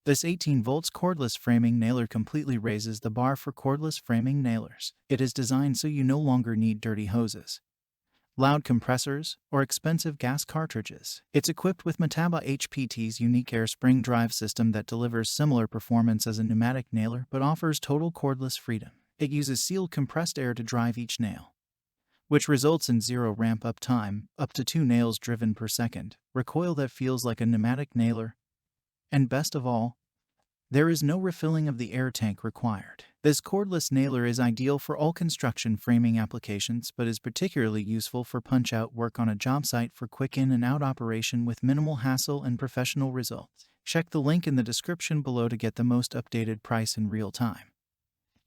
This 18 volts cordless framing nailer completely raises the bar for cordless framing nailers. It is designed so you no longer need dirty hoses, loud compressors, or expensive gas cartridges. It's equipped with Metabo HPT's unique air spring drive system that delivers similar performance as a pneumatic nailer but offers total cordless freedom. It uses sealed compressed air to drive each nail, which results in zero ramp-up time, up to 2 nails driven per second, recoil that feels like a pneumatic nailer, and best of all, there is no refilling of the air tank required. This cordless nailer is ideal for all construction framing applications but is particularly useful for punch-out work on a job site for quick in and out operation with minimal hassle and professional results. Check the link in the description below to get the most updated price in real time.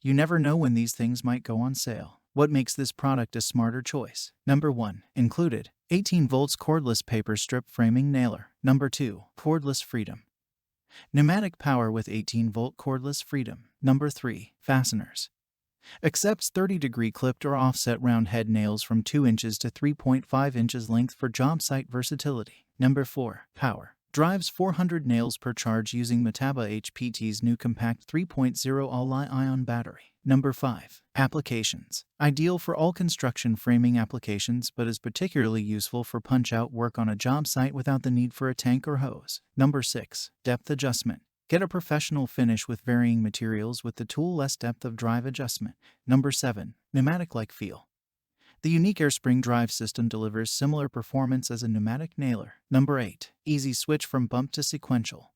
You never know when these things might go on sale. What makes this product a smarter choice? Number 1. Included: 18 volts cordless paper strip framing nailer. Number 2. Cordless freedom. Pneumatic power with 18-volt cordless freedom. Number 3. Fasteners. Accepts 30-degree clipped or offset round head nails from 2 inches to 3.5 inches length for job site versatility. Number 4. Power. Drives 400 nails per charge using Metabo HPT's new compact 3.0 all-ion battery. Number 5. Applications. Ideal for all construction framing applications but is particularly useful for punch-out work on a job site without the need for a tank or hose. Number 6. Depth adjustment. Get a professional finish with varying materials with the tool less depth of drive adjustment. Number 7. Pneumatic-like feel. The unique air spring drive system delivers similar performance as a pneumatic nailer. Number 8. Easy switch from bump to sequential.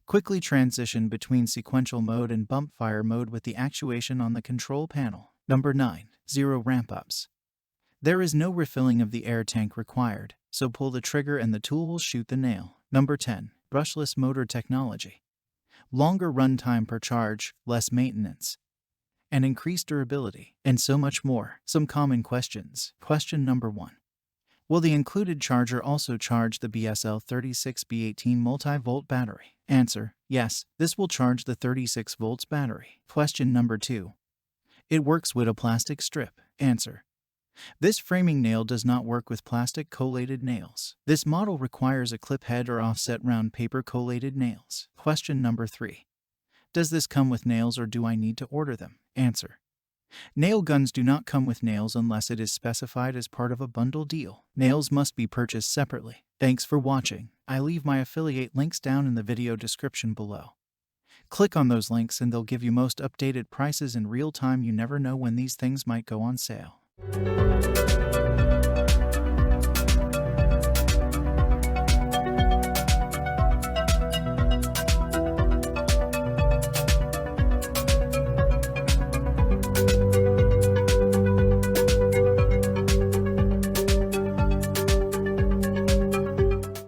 Quickly transition between sequential mode and bump fire mode with the actuation on the control panel. Number 9. Zero ramp-ups. There is no refilling of the air tank required, so pull the trigger and the tool will shoot the nail. Number 10. Brushless motor technology. Longer run time per charge, less maintenance, and increased durability, and so much more. Some common questions. Question number 1. Will the included charger also charge the BSL36B18 multi-volt battery? Answer: yes, this will charge the 36 volts battery. Question number 2. It works with a plastic strip. Answer: this framing nail does not work with plastic collated nails. This model requires a clip head or offset round paper collated nails. Question number 3. Does this come with nails or do I need to order them? Answer: nail guns do not come with nails unless it is specified as part of a bundle deal. Nails must be purchased separately. Thanks for watching. I leave my affiliate links down in the video description below. Click on those links and they'll give you most updated prices in real time. You never know when these things might go on sale.